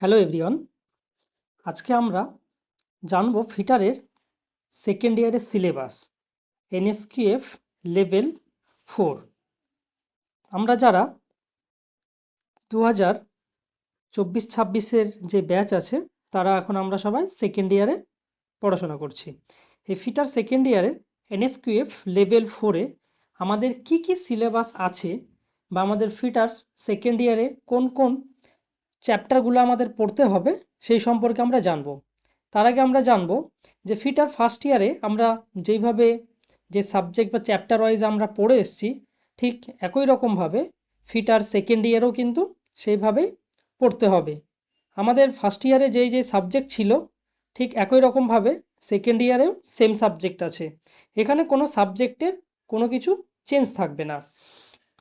Hello everyone, আজকে আমরা জানবো ফিটারের সেকেন্ড ইয়ারের সিলেবাস এনএসকিউএফ লেভেল 4। আমরা যারা 2024-26-এর যে ব্যাচ আছে তারা এখন আমরা সবাই সেকেন্ড ইয়ারে পড়াশোনা করছি। এই ফিটার সেকেন্ড ইয়ারের এনএসকিউএফ লেভেল 4-এ আমাদের কি কি সিলেবাস আছে বা আমাদের ফিটার সেকেন্ড ইয়ারে কোন কোন চ্যাপ্টারগুলো আমাদের পড়তে হবে সেই সম্পর্কে আমরা জানব। তার আগে আমরা জানব যে ফিটার ফার্স্ট ইয়ারে আমরা যেইভাবে যে সাবজেক্ট বা চ্যাপ্টার ওয়াইজ আমরা পড়ে এসেছি ঠিক একই রকমভাবে ফিটার সেকেন্ড ইয়ারেও কিন্তু সেইভাবেই পড়তে হবে। আমাদের ফার্স্ট ইয়ারে যেই সাবজেক্ট ছিল ঠিক একই রকমভাবে সেকেন্ড ইয়ারেও সেম সাবজেক্ট আছে। এখানে কোনো সাবজেক্টের কোনো কিছু চেঞ্জ থাকবে না,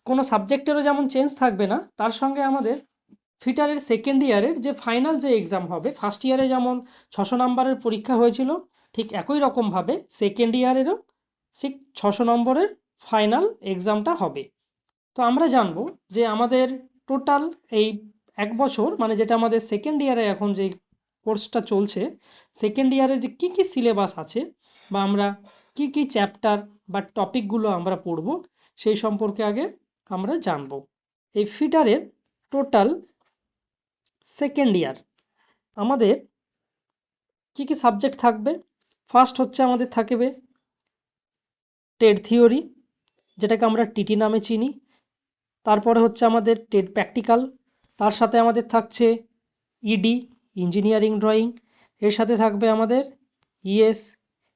কোনো সাবজেক্টেরও যেমন চেঞ্জ থাকবে না, তার সঙ্গে আমাদের ফিটারের সেকেন্ড ইয়ারের যে ফাইনাল যে এক্সাম হবে, ফার্স্ট ইয়ারে যেমন 600 নম্বরের পরীক্ষা হয়েছিল ঠিক একই রকমভাবে সেকেন্ড ইয়ারেরও ঠিক 600 নম্বরের ফাইনাল এক্সামটা হবে। তো আমরা জানবো যে আমাদের টোটাল এই এক বছর মানে যেটা আমাদের সেকেন্ড ইয়ারে এখন যে কোর্সটা চলছে সেকেন্ড ইয়ারে যে কী কী সিলেবাস আছে বা আমরা কি কি চ্যাপ্টার বা টপিকগুলো আমরা পড়ব সেই সম্পর্কে আগে আমরা জানবো। এই ফিটারের টোটাল সেকেন্ড ইয়ার আমাদের কি কি সাবজেক্ট থাকবে? ফার্স্ট হচ্ছে আমাদের থাকবে টেড থিওরি, যেটাকে আমরা টিটি নামে চিনি। তারপরে হচ্ছে আমাদের টেড প্র্যাকটিক্যাল, তার সাথে আমাদের থাকছে ইডি ইঞ্জিনিয়ারিং ড্রয়িং, এর সাথে থাকবে আমাদের ইএস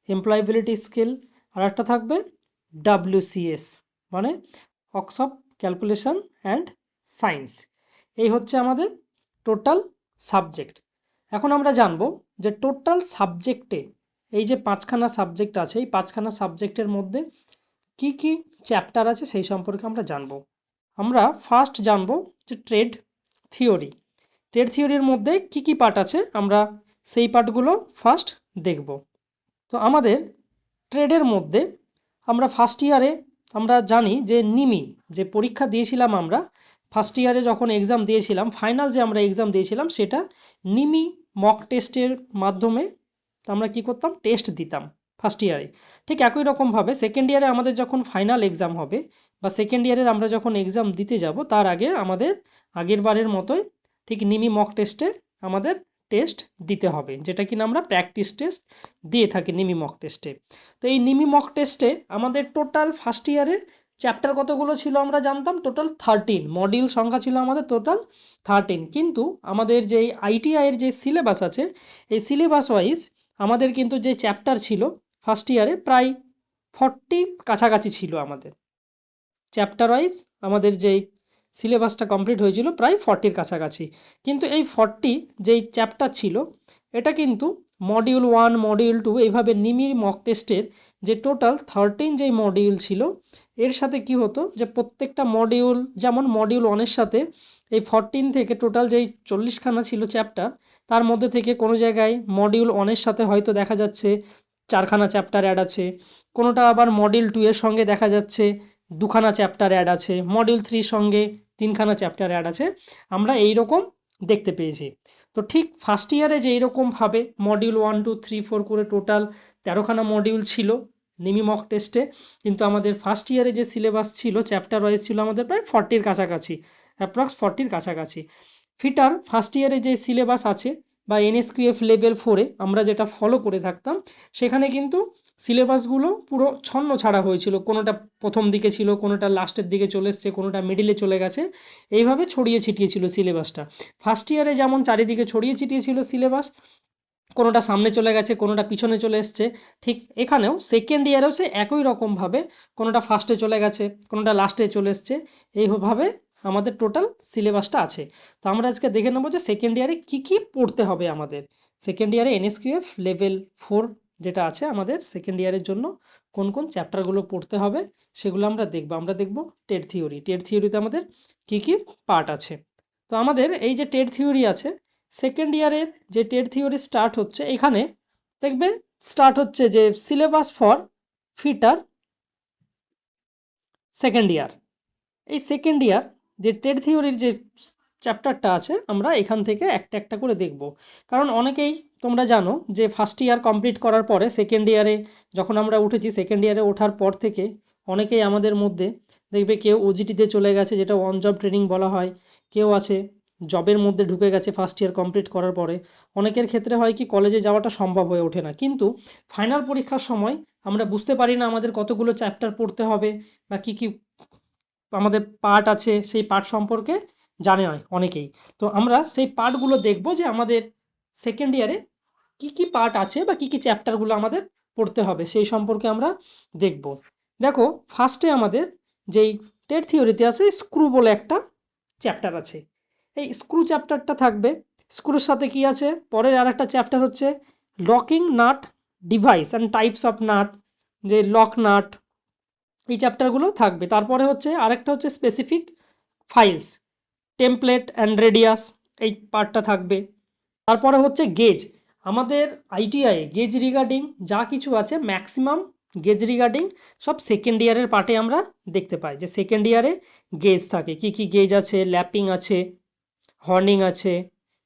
এমপ্লয়েবিলিটি স্কিল, আর একটা থাকবে ডাব্লিউসিএস মানে ওয়ার্কশপ ক্যালকুলেশন অ্যান্ড সায়েন্স। এই হচ্ছে আমাদের টোটাল সাবজেক্ট। এখন আমরা জানবো যে টোটাল সাবজেক্টে এই যে 5খানা সাবজেক্ট আছে এই 5খানা সাবজেক্টের মধ্যে কি কি চ্যাপ্টার আছে সেই সম্পর্কে আমরা জানবো। আমরা ফার্স্ট জানবো যে ট্রেড থিওরি। ট্রেড থিওরির মধ্যে কি কি পার্ট আছে আমরা সেই পার্টগুলো ফার্স্ট দেখব। তো আমাদের ট্রেডের মধ্যে আমরা ফার্স্ট ইয়ারে আমরা জানি যে নিমি যে পরীক্ষা দিয়েছিলাম আমরা ফার্স্ট ইয়ারে যখন এক্সাম দিয়েছিলাম, ফাইনাল যে আমরা এক্সাম দিয়েছিলাম সেটা নিমি মক টেস্টের মাধ্যমে আমরা কি করতাম, টেস্ট দিতাম ফার্স্ট ইয়ারে। ঠিক একই রকমভাবে সেকেন্ড ইয়ারে আমাদের যখন ফাইনাল এক্সাম হবে বা সেকেন্ড ইয়ারের আমরা যখন এক্সাম দিতে যাব তার আগে আমাদের আগের বারের মতোই ঠিক নিমি মক টেস্টে আমাদের টেস্ট দিতে হবে, যেটা কিনা আমরা প্র্যাকটিস টেস্ট দিয়ে থাকি নিমি মক টেস্টে। তো এই নিমি মক টেস্টে আমাদের টোটাল ফার্স্ট ইয়ারে চ্যাপ্টার কতগুলো ছিল আমরা জানতাম, টোটাল 13 মডিউল সংখ্যা ছিল আমাদের টোটাল 13। কিন্তু আমাদের যে আইটিআইয়ের যে সিলেবাস আছে এই সিলেবাস ওয়াইজ আমাদের কিন্তু যে চ্যাপ্টার ছিল ফার্স্ট ইয়ারে প্রায় 40 কাছাকাছি ছিল আমাদের চ্যাপ্টার ওয়াইজ। আমাদের যেই সিলেবাসটা কমপ্লিট হয়েছিল প্রায় 40-র কাছাকাছি। কিন্তু এই 40 যেই চ্যাপ্টার ছিল এটা কিন্তু মডিউল 1 মডিউল 2 এইভাবে নিমি মক টেস্টের যে টোটাল 13 যেই মডিউল ছিল এর সাথে কি হতো যে প্রত্যেকটা মডিউল যেমন মডিউল 1-এর সাথে এই 14 থেকে টোটাল যেই 40খানা ছিল চ্যাপ্টার তার মধ্যে থেকে কোনো জায়গায় মডিউল 1-এর সাথে হয়তো দেখা যাচ্ছে 4খানা চ্যাপ্টার অ্যাড আছে, কোনোটা আবার মডিউল 2-এর সঙ্গে দেখা যাচ্ছে 2খানা চ্যাপ্টার অ্যাড আছে, মডিউল 3-র সঙ্গে 3খানা চ্যাপ্টার অ্যাড আছে, আমরা এই রকম দেখতে পেয়েছি। তো ঠিক ফার্স্ট ইয়ারে যে এইরকমভাবে মডিউল 1 2 3 4 করে টোটাল 13খানা মডিউল ছিল নিমি মক টেস্টে, কিন্তু আমাদের ফার্স্ট ইয়ারে যে সিলেবাস ছিল চ্যাপ্টার ওয়াইজ ছিল আমাদের প্রায় 40-র কাছাকাছি, অ্যাপ্রক্স 40-র কাছাকাছি। ফিটার ফার্স্ট ইয়ারে যে সিলেবাস আছে বা এনএসকিউএফ লেভেল 4-এ আমরা যেটা ফলো করে থাকতাম সেখানে কিন্তু সিলেবাসগুলো পুরো ছন্ন ছাড়া হয়েছিল, কোনোটা প্রথম দিকে ছিল, কোনোটা লাস্টের দিকে চলে এসছে, কোনোটা মিডিলে চলে গেছে, এইভাবে ছড়িয়ে ছিটিয়ে ছিল সিলেবাসটা। ফার্স্ট ইয়ারে যেমন চারিদিকে ছড়িয়ে ছিটিয়ে ছিল সিলেবাস, কোনোটা সামনে চলে গেছে, কোনোটা পিছনে চলে এসছে, ঠিক এখানেও সেকেন্ড ইয়ারেও সে একই রকমভাবে কোনোটা ফার্স্টে চলে গেছে, কোনোটা লাস্টে চলে এসছে, এইভাবে আমাদের টোটাল সিলেবাসটা আছে। তো আমরা আজকে দেখে নেবো যে সেকেন্ড ইয়ারে কী কী পড়তে হবে আমাদের। সেকেন্ড ইয়ারে এনএসকিউএফ লেভেল 4 যেটা আছে আমাদের সেকেন্ড ইয়ারের জন্য কোন কোন চ্যাপ্টারগুলো পড়তে হবে সেগুলো আমরা দেখব। আমরা দেখব টেড থিওরি। টেড থিওরিতে আমাদের কী কী পার্ট আছে। তো আমাদের এই যে টেড থিওরি আছে সেকেন্ড ইয়ারের যে টেড থিওরি স্টার্ট হচ্ছে, এখানে দেখবে স্টার্ট হচ্ছে যে syllabus for fitter second year. এই সেকেন্ড ইয়ার যে টেড থিওরির যে চ্যাপ্টারটা আছে আমরা এখান থেকে একটা একটা করে দেখব। কারণ অনেকেই তোমরা জানো যে ফার্স্ট ইয়ার কমপ্লিট করার পরে সেকেন্ড ইয়ারে যখন আমরা উঠেছি, সেকেন্ড ইয়ারে ওঠার পর থেকে অনেকেই আমাদের মধ্যে দেখবে কেউ ওজিটিতে চলে গেছে, যেটা অন জব ট্রেনিং বলা হয়, কেউ আছে জবের মধ্যে ঢুকে গেছে ফার্স্ট ইয়ার কমপ্লিট করার পরে। অনেকের ক্ষেত্রে হয় কি কলেজে যাওয়াটা সম্ভব হয়ে ওঠে না, কিন্তু ফাইনাল পরীক্ষার সময় আমরা বুঝতে পারি না আমাদের কতগুলো চ্যাপ্টার পড়তে হবে বা কী কী আমাদের পার্ট আছে, সেই পার্ট সম্পর্কে জানে না অনেকেই। তো আমরা সেই পার্টগুলো দেখব যে আমাদের সেকেন্ড ইয়ারে কী কী পার্ট আছে বা কী কী চ্যাপ্টারগুলো আমাদের পড়তে হবে সেই সম্পর্কে আমরা দেখব। দেখো ফার্স্টে আমাদের যেই টেট থিওরিতে আছে স্ক্রু বলে একটা চ্যাপ্টার আছে। এই স্ক্রু চ্যাপ্টারটা থাকবে। স্ক্রুর সাথে কি আছে, পরের আর একটা চ্যাপ্টার হচ্ছে locking nut device and types of nut, যে লক নাট, এই চ্যাপ্টারগুলো থাকবে। তারপরে হচ্ছে আরেকটা হচ্ছে specific files, template and radius, এই পার্টটা থাকবে। তারপরে হচ্ছে গেজ, আমাদের আইটিআই গেজ রিগার্ডিং যা কিছু আছে ম্যাক্সিমাম গেজ রিগার্ডিং সব সেকেন্ড ইয়ারের পার্টে আমরা দেখতে পাই, যে সেকেন্ড ইয়ারে গেজ থাকে, কি কি গেজ আছে, ল্যাপিং আছে, হর্নিং আছে,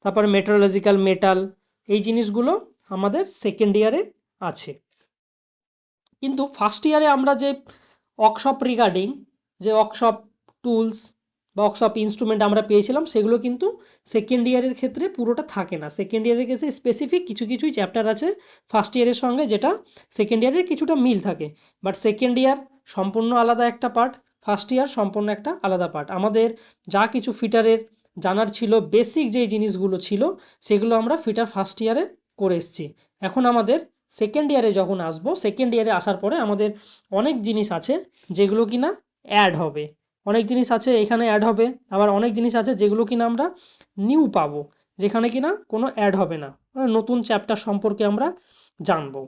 তারপর মেট্রোলজিক্যাল মেটাল, এই জিনিসগুলো আমাদের সেকেন্ড ইয়ারে আছে। কিন্তু ফার্স্ট ইয়ারে আমরা যে ওয়ার্কশপ রিগার্ডিং, যে ওয়ার্কশপ টুলস বা ওয়ার্কশপ ইনস্ট্রুমেন্ট আমরা পেয়েছিলাম, সেগুলো কিন্তু সেকেন্ড ইয়ারের ক্ষেত্রে পুরোটা থাকে না। সেকেন্ড ইয়ারের ক্ষেত্রে স্পেসিফিক কিছু কিছুই চ্যাপ্টার আছে ফার্স্ট ইয়ারের সঙ্গে, যেটা সেকেন্ড ইয়ারের কিছুটা মিল থাকে, বাট সেকেন্ড ইয়ার সম্পূর্ণ আলাদা একটা পার্ট, ফার্স্ট ইয়ার সম্পূর্ণ একটা আলাদা পার্ট। আমাদের যা কিছু ফিটারের জানার ছিল, বেসিক যেই জিনিসগুলো ছিল, সেগুলো আমরা ফিটার ফার্স্ট ইয়ারে করে এসেছি। এখন আমাদের সেকেন্ড ইয়ারে যখন আসবো, সেকেন্ড ইয়ারে আসার পরে আমাদের অনেক জিনিস আছে যেগুলো কিনা অ্যাড হবে, অনেক জিনিস আছে এখানে অ্যাড হবে, আবার অনেক জিনিস আছে যেগুলো কিনা আমরা নিউ পাবো, যেখানে কিনা কোনো অ্যাড হবে না, নতুন চ্যাপ্টার সম্পর্কে আমরা জানবো।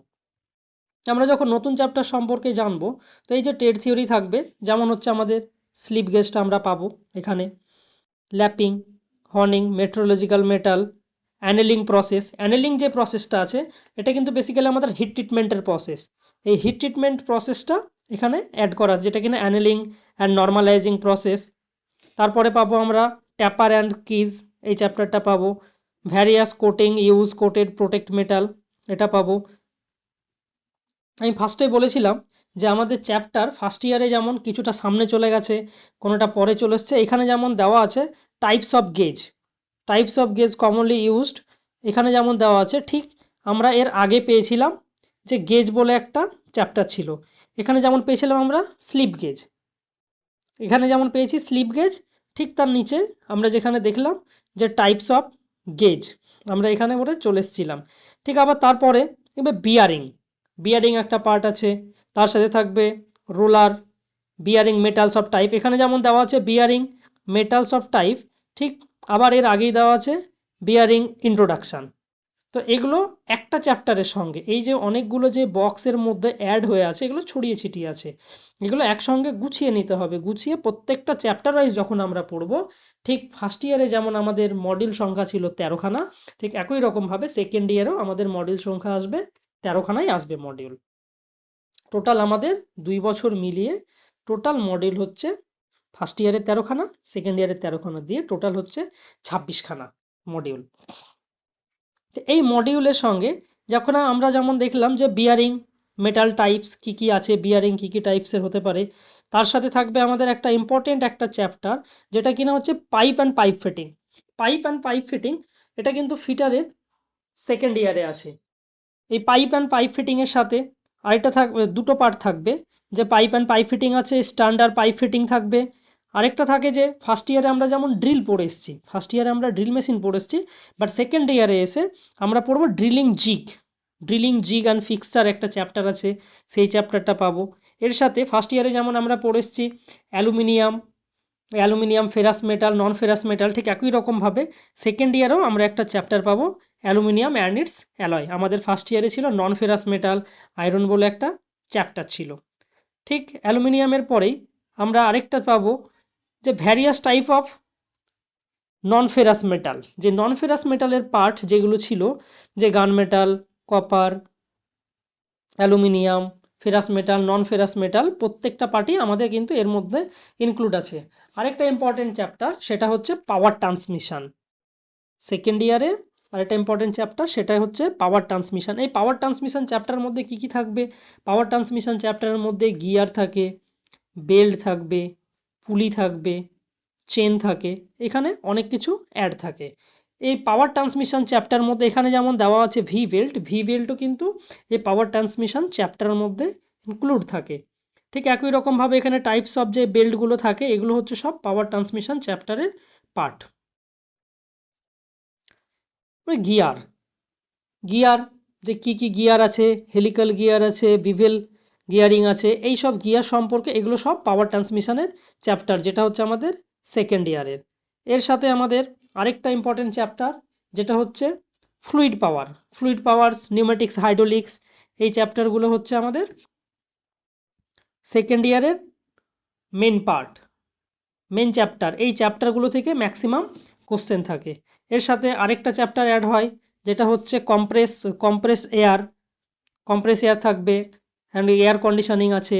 আমরা যখন নতুন চ্যাপ্টার সম্পর্কে জানবো, তো এই যে টেট থিওরি থাকবে, যেমন হচ্ছে আমাদের স্লিপ গেজটা আমরা পাবো এখানে, ল্যাপিং, হর্নিং, মেট্রোলজিক্যাল মেটাল, অ্যানেলিং প্রসেস। অ্যানেলিং যে প্রসেসটা আছে, এটা কিন্তু বেসিক্যালি আমাদের হিট ট্রিটমেন্টের প্রসেস। এই হিট ট্রিটমেন্ট প্রসেসটা এখানে অ্যাড করা, যেটা কিনা অ্যানেলিং অ্যান্ড নর্মালাইজিং প্রসেস। তারপরে পাবো আমরা ট্যাপার অ্যান্ড কিজ, এই চ্যাপ্টারটা পাবো। Various coating use coated protect metal, এটা পাবো। আমি ফার্স্টে বলেছিলাম যে আমাদের চ্যাপ্টার ফার্স্ট ইয়ারে যেমন কিছুটা সামনে চলে গেছে, কোনোটা পরে চলে এসছে। এখানে যেমন দেওয়া আছে types of gauge, types of gauge commonly used, এখানে যেমন দেওয়া আছে, ঠিক আমরা এর আগে পেয়েছিলাম যে গেজ বলে একটা চ্যাপ্টার ছিল, এখানে যেমন পেয়েছিলাম আমরা স্লিপ গেজ, এখানে যেমন পেয়েছি স্লিপ গেজ, ঠিক তার নিচে আমরা যেখানে দেখলাম যে টাইপস অফ গেজ, আমরা এখানে করে চলে এসেছিলাম। ঠিক আবার তারপরে এবার বিয়ারিং, বিয়ারিং একটা পার্ট আছে, তার সাথে থাকবে roller, bearing metals of type, এখানে যেমন দেওয়া আছে বিয়ারিং মেটালস অফ টাইপ, ঠিক আবার এর আগেই দেওয়া আছে বিয়ারিং ইন্ট্রোডাকশান। তো এগুলো একটা চ্যাপ্টারের সঙ্গে, এই যে অনেকগুলো যে বক্সের মধ্যে অ্যাড হয়ে আছে, এগুলো ছড়িয়ে ছিটিয়ে আছে, এগুলো একসঙ্গে গুছিয়ে নিতে হবে। গুছিয়ে প্রত্যেকটা চ্যাপ্টার ওয়াইজ যখন আমরা পড়বো, ঠিক ফার্স্ট ইয়ারে যেমন আমাদের মডিউল সংখ্যা ছিল 13খানা, ঠিক একই রকমভাবে সেকেন্ড ইয়ারেও আমাদের মডিউল সংখ্যা আসবে 13খানাই আসবে মডিউল। টোটাল আমাদের 2 বছর মিলিয়ে টোটাল মডিউল হচ্ছে ফার্স্ট ইয়ারে 13খানা, সেকেন্ড ইয়ারে 13খানা দিয়ে টোটাল হচ্ছে 26খানা মডিউল। তো এই মডিউলের সঙ্গে যখন আমরা যেমন দেখলাম যে বিয়ারিং মেটাল টাইপস কি কি আছে, বিয়ারিং কি কি টাইপসের হতে পারে, তার সাথে থাকবে আমাদের একটা ইম্পর্টেন্ট একটা চ্যাপ্টার, যেটা কিনা হচ্ছে pipe and pipe fitting. Pipe and pipe fitting এটা কিন্তু ফিটারের সেকেন্ড ইয়ারে আছে। এই পাইপ অ্যান্ড পাইপ ফিটিংয়ের সাথে আরেকটা থাকবে, দুটো পার্ট থাকবে, যে পাইপ অ্যান্ড পাইপ ফিটিং আছে, স্ট্যান্ডার্ড পাইপ ফিটিং থাকবে। আরেকটা থাকে যে ফার্স্ট ইয়ারে আমরা যেমন ড্রিল পড়ে এসেছি, ফার্স্ট ইয়ারে আমরা ড্রিল মেশিন পড়ে এসেছি, বাট সেকেন্ড ইয়ারে এসে আমরা পড়বো ড্রিলিং জিগ, ড্রিলিং জিগ অ্যান্ড ফিক্সচার একটা চ্যাপ্টার আছে, সেই চ্যাপ্টারটা পাবো। এর সাথে ফার্স্ট ইয়ারে যেমন আমরা পড়ে এসেছি aluminium, aluminium ferrous metal, non ferrous metal, ঠিক একই রকমভাবে সেকেন্ড ইয়ারেও আমরা একটা চ্যাপ্টার পাবো অ্যালুমিনিয়াম অ্যান্ড ইটস অ্যালয়। আমাদের ফার্স্ট ইয়ারে ছিল নন ফেরাস মেটাল, আয়রন বলে একটা চ্যাপ্টার ছিল। ঠিক অ্যালুমিনিয়ামের পরেই আমরা আরেকটা পাবো যে various type of non ferrous metal, যে নন ফেরাস মেটালের পার্ট যেগুলো ছিল, যে gun metal, copper, aluminium, ferrous metal, non ferrous metal, প্রত্যেকটা পার্টই আমাদের কিন্তু এর মধ্যে ইনক্লুড আছে। আরেকটা ইম্পর্টেন্ট চ্যাপ্টার সেটা হচ্ছে পাওয়ার ট্রান্সমিশন। সেকেন্ড ইয়ারে আরেকটা ইম্পর্টেন্ট চ্যাপ্টার সেটা হচ্ছে পাওয়ার ট্রান্সমিশন। এই পাওয়ার ট্রান্সমিশন চ্যাপ্টারের মধ্যে কি কি থাকবে? পাওয়ার ট্রান্সমিশন চ্যাপ্টারের মধ্যে গিয়ার থাকে, বেল্ট থাকবে, পুলি থাকবে, চেন থাকে, এখানে অনেক কিছু অ্যাড থাকে। এই পাওয়ার ট্রান্সমিশন চ্যাপ্টারের মধ্যে এখানে যেমন দেওয়া আছে ভি বেল্ট, ভি বেল্টও কিন্তু এই পাওয়ার ট্রান্সমিশন চ্যাপ্টারের মধ্যে ইনক্লুড থাকে। ঠিক একই রকমভাবে এখানে টাইপস অফ যে বেল্টগুলো থাকে এগুলো হচ্ছে সব পাওয়ার ট্রান্সমিশন চ্যাপ্টারের পার্ট। গিয়ার, গিয়ার যে কি কি গিয়ার আছে, হেলিক্যাল গিয়ার আছে, বিভেল গিয়ারিং আছে, এই সব গিয়ার সম্পর্কে এগুলো সব পাওয়ার ট্রান্সমিশনের চ্যাপ্টার, যেটা হচ্ছে আমাদের সেকেন্ড ইয়ারের। এর সাথে আমাদের আরেকটা ইম্পর্টেন্ট চ্যাপ্টার যেটা হচ্ছে ফ্লুইড পাওয়ার, ফ্লুইড পাওয়ারস, নিউমেটিক্স, হাইড্রোলিক্স, এই চ্যাপ্টারগুলো হচ্ছে আমাদের সেকেন্ড ইয়ারের মেন পার্ট, মেন চ্যাপ্টার। এই চ্যাপ্টারগুলো থেকে ম্যাক্সিমাম কোশ্চেন থাকে। এর সাথে আরেকটা চ্যাপ্টার অ্যাড হয় যেটা হচ্ছে কম্প্রেস এয়ার থাকবে, অ্যান্ড এয়ার কন্ডিশনিং আছে।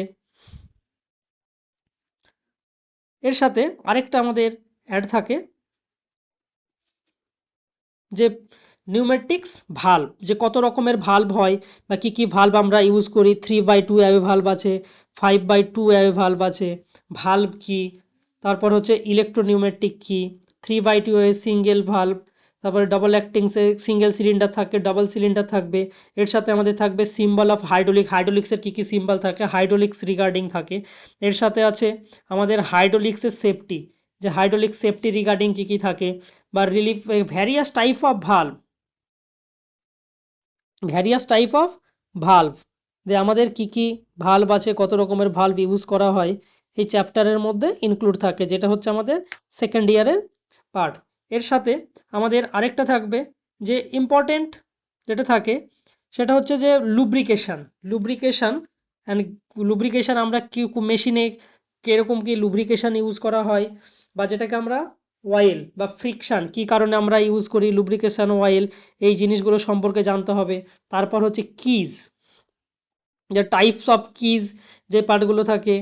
এর সাথে আরেকটা আমাদের অ্যাড থাকে যে নিউমেটিক্স ভালভ, যে কত রকমের ভালভ হয় বা কী কী ভালভ আমরা ইউজ করি। 3/2 অ্যাওয়ে ভালভ আছে, 5/2 অ্যাওয়ে ভালভ আছে, ভালভ কি, তারপর হচ্ছে ইলেকট্রোনিউমেটিক কি, 3/2 অ্যাওয়ে সিঙ্গেল ভালভ, তারপরে ডবল অ্যাক্টিং সিঙ্গেল সিলিন্ডার থাকে, ডাবল সিলিন্ডার থাকবে। এর সাথে আমাদের থাকবে সিম্বল অফ হাইড্রোলিক্সের কী কী সিম্বল থাকে, হাইড্রোলিক্স রিগার্ডিং থাকে। এর সাথে আছে আমাদের হাইড্রোলিক্সের সেফটি, যে হাইড্রোলিক সেফটি রিগার্ডিং কী কী থাকে, বা relief, various type of valve, যে আমাদের কি কি ভালভ আছে, কত রকমের ভালভ ইউজ করা হয়, এই চ্যাপ্টারের মধ্যে ইনক্লুড থাকে, যেটা হচ্ছে আমাদের সেকেন্ড ইয়ারের পার্ট। এর সাথে আমাদের আরেকটা থাকবে যে ইম্পর্টেন্ট যেটা থাকে সেটা হচ্ছে যে লুব্রিকেশান আমরা কি মেশিনে কীরকম কি লুব্রিকেশান ইউজ করা হয়, বা যেটাকে আমরা অয়েল বা ফ্রিকশান কী কারণে আমরা ইউজ করি, লুব্রিকেশান অয়েল, এই জিনিসগুলো সম্পর্কে জানতে হবে। তারপর হচ্ছে কিজ, যে টাইপস অফ কিজ যে পার্টগুলো থাকে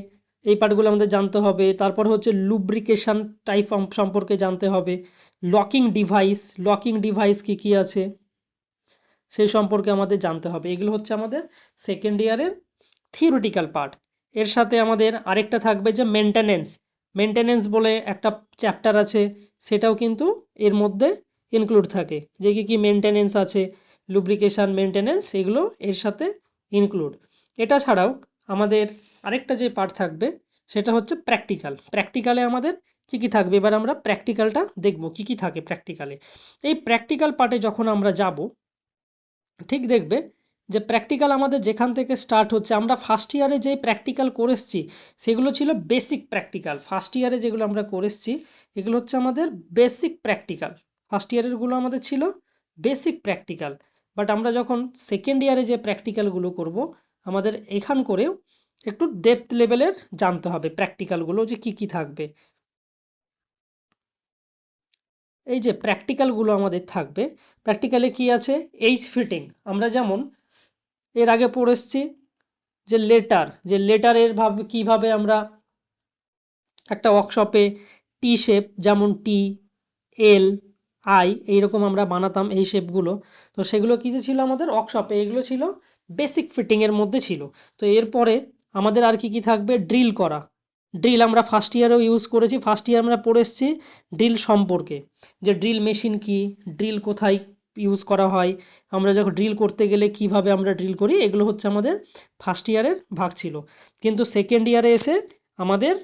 এই পার্টগুলো আমাদের জানতে হবে। তারপর হচ্ছে লুব্রিকেশান টাইপ সম্পর্কে জানতে হবে। লকিং ডিভাইস কী কী আছে সেই সম্পর্কে আমাদের জানতে হবে। এগুলো হচ্ছে আমাদের সেকেন্ড ইয়ারের থিওরিটিক্যাল পার্ট। এর সাথে আমাদের আরেকটা থাকবে যে মেনটেনেন্স বলে একটা চ্যাপ্টার আছে, সেটাও কিন্তু এর মধ্যে ইনক্লুড থাকে, যে কী কী মেনটেনেন্স আছে, লুব্রিকেশান মেনটেনেন্স, এগুলো এর সাথে ইনক্লুড। এটা ছাড়াও আমাদের আরেকটা যে পার্ট থাকবে সেটা হচ্ছে প্র্যাকটিক্যালে আমাদের কী কী থাকবে। এবার আমরা প্র্যাকটিক্যালটা দেখব কী কী থাকে প্র্যাকটিক্যালে। এই প্র্যাকটিক্যাল পার্টে যখন আমরা যাব, ঠিক দেখবে যে প্র্যাকটিক্যাল আমাদের যেখান থেকে স্টার্ট হচ্ছে, আমরা ফার্স্ট ইয়ারে যেই প্র্যাকটিক্যাল করে এসেছি সেগুলো ছিল বেসিক প্র্যাকটিক্যাল। ফার্স্ট ইয়ারে যেগুলো আমরা করে এসেছি এগুলো হচ্ছে আমাদের বেসিক প্র্যাকটিক্যাল, ফার্স্ট ইয়ারেরগুলো আমাদের ছিল বেসিক প্র্যাকটিক্যাল। বাট আমরা যখন সেকেন্ড ইয়ারে যে প্র্যাকটিক্যালগুলো করব, আমাদের এখান করেও একটু ডেপথ লেভেলের জানতে হবে প্র্যাকটিক্যালগুলো যে কী কী থাকবে। এই যে প্র্যাকটিক্যালগুলো আমাদের থাকবে, প্র্যাকটিক্যালে কি আছে, এইচ ফিটিং, আমরা যেমন এর আগে পড়ে এসেছি যে লেটারের কীভাবে আমরা একটা ওয়ার্কশপে টি শেপ, যেমন টি, এল, আই, এইরকম আমরা বানাতাম এই শেপগুলো। তো সেগুলো কী যে ছিল আমাদের ওয়ার্কশপে, এগুলো ছিল বেসিক ফিটিংয়ের মধ্যে ছিল। তো এরপরে আমাদের আর কি কি থাকবে, ড্রিল আমরা ফার্স্ট ইয়ারেও ইউজ করেছি, ফার্স্ট ইয়ার আমরা পড়ে এসেছি ড্রিল সম্পর্কে, যে ড্রিল মেশিন কি, ড্রিল কোথায় ইউজ করা হয়, আমরা যখন ড্রিল করতে গেলে কিভাবে আমরা ড্রিল করি, এগুলো হচ্ছে আমাদের ফার্স্ট ইয়ারের ভাগ ছিল। কিন্তু সেকেন্ড ইয়ারে এসে আমাদের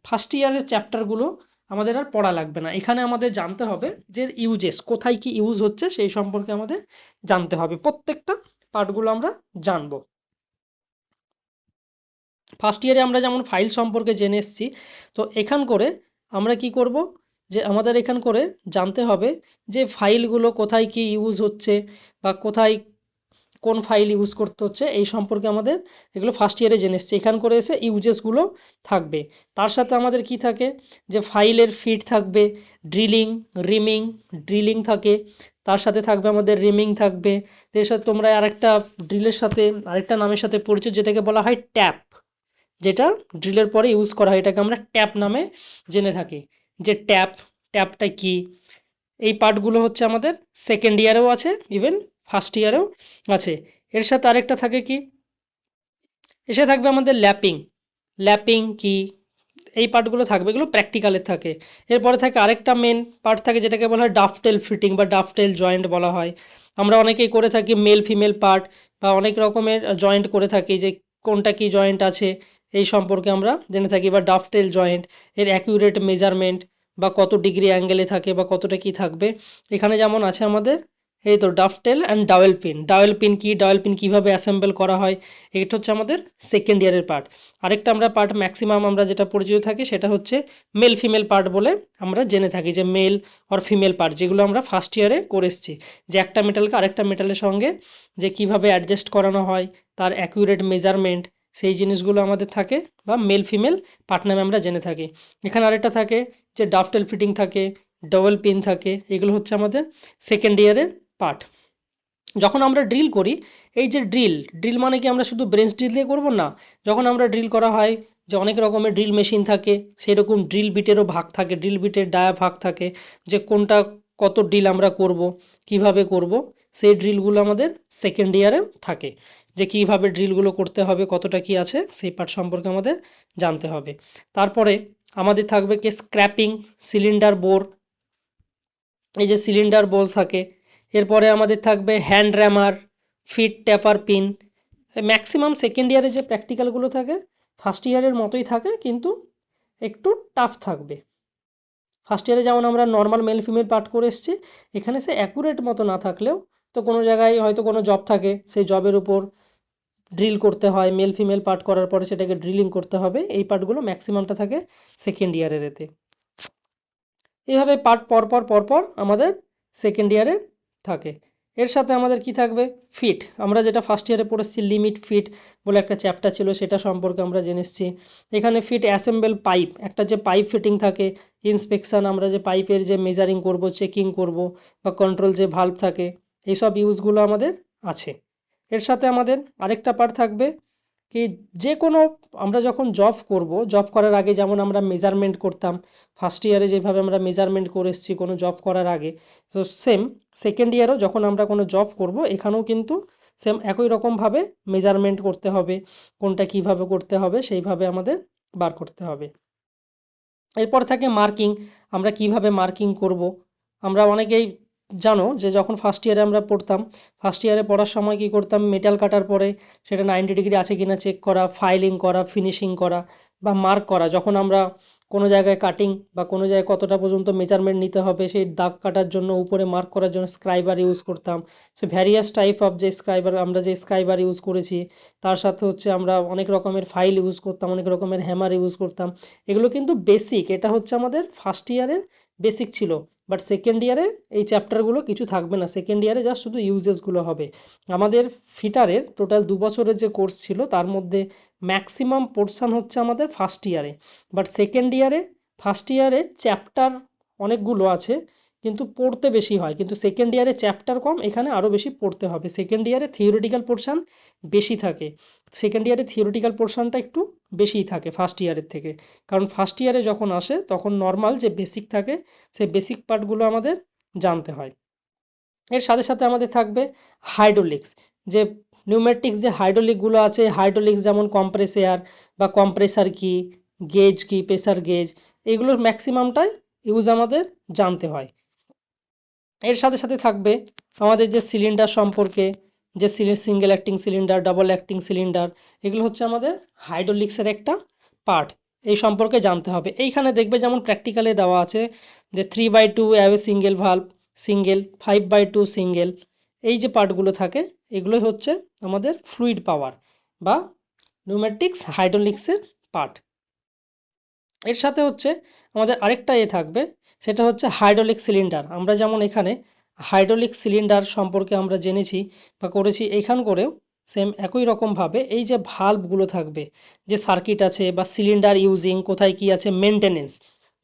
ফার্স্ট ইয়ারের চ্যাপ্টারগুলো আমাদের আর পড়া লাগবে না, এখানে আমাদের জানতে হবে যে ইউজেস কোথায় কি ইউজ হচ্ছে সেই সম্পর্কে আমাদের জানতে হবে। প্রত্যেকটা পার্টগুলো আমরা জানবো। ফার্স্ট ইয়ারে আমরা যেমন ফাইল সম্পর্কে জেনে এসেছি, তো এখান করে আমরা কি করব, যে আমাদের এখান করে জানতে হবে যে ফাইলগুলো কোথায় কি ইউজ হচ্ছে বা কোথায় কোন ফাইল ইউজ করতে হচ্ছে এই সম্পর্কে আমাদের এগুলো ফার্স্ট ইয়ারে জেনে এসেছি। এখান করে এসে ইউজেসগুলো থাকবে। তার সাথে আমাদের কি থাকে, যে ফাইলের ফিট থাকবে, ড্রিলিং, রিমিং, ড্রিলিং থাকে, তার সাথে থাকবে আমাদের রিমিং থাকবে। এর সাথে তোমরা আরেকটা ড্রিলের সাথে আরেকটা নামের সাথে পরিচিত, যেটাকে বলা হয় ট্যাপ, যেটা ড্রিলের পরে ইউজ করা হয়, এটাকে আমরা ট্যাপ নামে জেনে থাকি। যে ট্যাপটা কি, এই পার্টগুলো হচ্ছে আমাদের সেকেন্ড ইয়ারেও আছে, ইভেন ফার্স্ট ইয়ারেও আছে। এর সাথে আরেকটা থাকে কি, এসে থাকবে আমাদের ল্যাপিং কি, এই পার্টগুলো থাকবে, এগুলো প্র্যাকটিক্যালের থাকে। এরপরে থাকে আরেকটা মেন পার্ট থাকে, যেটাকে বলা হয় ডাফটেল ফিটিং বা ডাফটেল জয়েন্ট বলা হয়। আমরা অনেকেই করে থাকি মেল ফিমেল পার্ট বা অনেক রকমের জয়েন্ট করে থাকি, যে কোনটা কি জয়েন্ট আছে এই সম্পর্কে আমরা জেনে থাকি, বা ডাফটেল জয়েন্ট এর অ্যাকিউরেট মেজারমেন্ট বা কত ডিগ্রি অ্যাঙ্গেলে থাকে বা কতটা কি থাকবে। এখানে যেমন আছে আমাদের এই তো ডাফটেল অ্যান্ড ডাওয়েল পিন কি, ডাওয়েল পিন কীভাবে অ্যাসেম্বল করা হয়, এটা হচ্ছে আমাদের সেকেন্ড ইয়ারের পার্ট। আরেকটা আমরা পার্ট ম্যাক্সিমাম আমরা যেটা পরিচিত থাকি সেটা হচ্ছে মেল ফিমেল পার্ট বলে আমরা জেনে থাকি, যে মেল অর ফিমেল পার্ট, যেগুলো আমরা ফার্স্ট ইয়ারে করে এসেছি, যে একটা মেটালকে আরেকটা মেটালের সঙ্গে যে কিভাবে অ্যাডজাস্ট করানো হয়, তার অ্যাকিউরেট মেজারমেন্ট, সেই জিনিসগুলো আমাদের থাকে, বা মেল ফিমেল পার্ট নামে আমরা জেনে থাকি। এখানে আরেকটা থাকে যে ডাফটেল ফিটিং থাকে, ডবল পিন থাকে, এগুলো হচ্ছে আমাদের সেকেন্ড ইয়ারের পার্ট। যখন আমরা ড্রিল করি, এই যে ড্রিল মানে কি আমরা শুধু ব্রেঞ্চ ড্রিল দিয়ে করবো না, যখন আমরা ড্রিল করা হয় যে অনেক রকমের ড্রিল মেশিন থাকে, সেই রকম ড্রিল বিটেরও ভাগ থাকে, ড্রিল বিটের ডায়া ভাগ থাকে, যে কোনটা কত ড্রিল আমরা করব, কিভাবে করব, সেই ড্রিলগুলো আমাদের সেকেন্ড ইয়ারে থাকে, যে কিভাবে ড্রিলগুলো করতে হবে, কতটা কি আছে সেই পার্ট সম্পর্কে আমাদের জানতে হবে। তারপরে আমাদের থাকবে কি স্ক্র্যাপিং, সিলিন্ডার বোর, এই যে সিলিন্ডার বোল থাকে। এরপরে আমাদের থাকবে হ্যান্ড র্যামার, ফিট ট্যাপার পিন। ম্যাক্সিমাম সেকেন্ড ইয়ারে যে প্র্যাকটিক্যালগুলো থাকে ফার্স্ট ইয়ারের মতোই থাকে, কিন্তু একটু টাফ থাকবে। ফার্স্ট ইয়ারে যেমন আমরা নর্মাল মেল ফিমেল পার্ট করে এসেছি, এখানে সে অ্যাকুরেট মতো না থাকলেও তো কোনো জায়গায় হয়তো কোনো জব থাকে, সেই জবের উপর ড্রিল করতে হয়, মেল ফিমেল পার্ট করার পরে সেটাকে ড্রিলিং করতে হবে, এই পার্টগুলো ম্যাক্সিমামটা থাকে সেকেন্ড ইয়ারের এতে। এইভাবে পার্ট পরপর আমাদের সেকেন্ড ইয়ারে থাকে। এর সাথে আমাদের কি থাকবে, ফিট, আমরা যেটা ফার্স্ট ইয়ারে পড়েছি লিমিট ফিট বলে একটা চ্যাপ্টার ছিল, সেটা সম্পর্কে আমরা জেনে এসেছি। এখানে ফিট অ্যাসেম্বল পাইপ, একটা যে পাইপ ফিটিং থাকে, ইন্সপেকশান, আমরা যে পাইপের যে মেজারিং করব, চেকিং করব, বা কন্ট্রোল যে ভাল্ব থাকে, এইসব ইউজগুলো আমাদের আছে। এর সাথে আমাদের আরেকটা পার্ট থাকবে কি, যে কোনো আমরা যখন জব করব, জব করার আগে যেমন আমরা মেজারমেন্ট করতাম, ফার্স্ট ইয়ারে যেভাবে আমরা মেজারমেন্ট করে এসেছি কোনো জব করার আগে, তো সেম সেকেন্ড ইয়ারেও যখন আমরা কোনো জব করব, এখানেও কিন্তু সেম একই রকমভাবে মেজারমেন্ট করতে হবে, কোনটা কিভাবে করতে হবে সেইভাবে আমাদের বার করতে হবে। এরপর থাকে মার্কিং, আমরা কিভাবে মার্কিং করব। আমরা অনেকেই জানো যে যখন ফার্স্ট ইয়ারে আমরা পড়তাম, ফার্স্ট ইয়ারে পড়ার সময় কী করতাম, মেটাল কাটার পরে সেটা 90 ডিগ্রি আছে কিনা চেক করা, ফাইলিং করা, ফিনিশিং করা, বা মার্ক করা, যখন আমরা কোনো জায়গায় কাটিং বা কোনো জায়গায় কতটা পর্যন্ত মেজারমেন্ট নিতে হবে সেই দাগ কাটার জন্য, উপরে মার্ক করার জন্য স্ক্রাইবার ইউজ করতাম। সে ভ্যারিয়াস টাইপ অফ যে স্ক্রাইবার, আমরা যে স্ক্রাইবার ইউজ করেছি, তার সাথে হচ্ছে আমরা অনেক রকমের ফাইল ইউজ করতাম, অনেক রকমের হ্যামার ইউজ করতাম। এগুলো কিন্তু বেসিক, এটা হচ্ছে আমাদের ফার্স্ট ইয়ারের বেসিক ছিল, বাট সেকেন্ড ইয়ারে এই চ্যাপ্টারগুলো কিছু থাকবে না, সেকেন্ড ইয়ারে জাস্ট শুধু ইউজেসগুলো হবে। আমাদের ফিটারের টোটাল 2 বছরের যে কোর্স ছিল তার মধ্যে ম্যাক্সিমাম পোর্শন হচ্ছে আমাদের ফার্স্ট ইয়ারে, বাট সেকেন্ড ইয়ারে, ফার্স্ট ইয়ারে চ্যাপ্টার অনেকগুলো আছে কিন্তু পড়তে বেশি হয়, কিন্তু সেকেন্ড ইয়ারে চ্যাপ্টার কম, এখানে আরও বেশি পড়তে হবে। সেকেন্ড ইয়ারে থিওরিটিক্যাল পোর্শন বেশি থাকে, সেকেন্ড ইয়ারে থিওরিটিক্যাল পোর্শনটা একটু বেশিই থাকে ফার্স্ট ইয়ারের থেকে, কারণ ফার্স্ট ইয়ারে যখন আসে তখন নর্মাল যে বেসিক থাকে সেই বেসিক পার্টগুলো আমাদের জানতে হয়। এর সাথে সাথে আমাদের থাকবে হাইড্রোলিক্স, যে নিউমেটিক্স যে হাইড্রোলিকগুলো আছে, হাইড্রোলিক্স যেমন কম্প্রেস এয়ার বা কম্প্রেসার কি, গেজ কি, প্রেসার গেজ, এগুলোর ম্যাক্সিমামটাই ইউজ আমাদের জানতে হয়। এর সাথে সাথে থাকবে আমাদের যে সিলিন্ডার সম্পর্কে, যে single acting cylinder, double acting cylinder, এগুলো হচ্ছে আমাদের হাইড্রোলিক্সের একটা পার্ট, এই সম্পর্কে জানতে হবে। এইখানে দেখবে যেমন প্র্যাকটিক্যালে দেওয়া আছে যে 3/2 way single valve, single 5/2 single, এই যে পার্টগুলো থাকে এগুলোই হচ্ছে আমাদের ফ্লুইড পাওয়ার বা নিউমেটিক্স হাইড্রোলিক্সের পার্ট। এর সাথে হচ্ছে আমাদের আরেকটা থাকবে, সেটা হচ্ছে হাইড্রোলিক সিলিন্ডার। আমরা যেমন এখানে হাইড্রোলিক সিলিন্ডার সম্পর্কে আমরা জেনেছি বা করেছি, এইখান করেও সেম একই রকমভাবে এই যে ভাল্বগুলো থাকবে, যে সার্কিট আছে বা সিলিন্ডার ইউজিং কোথায় কি আছে,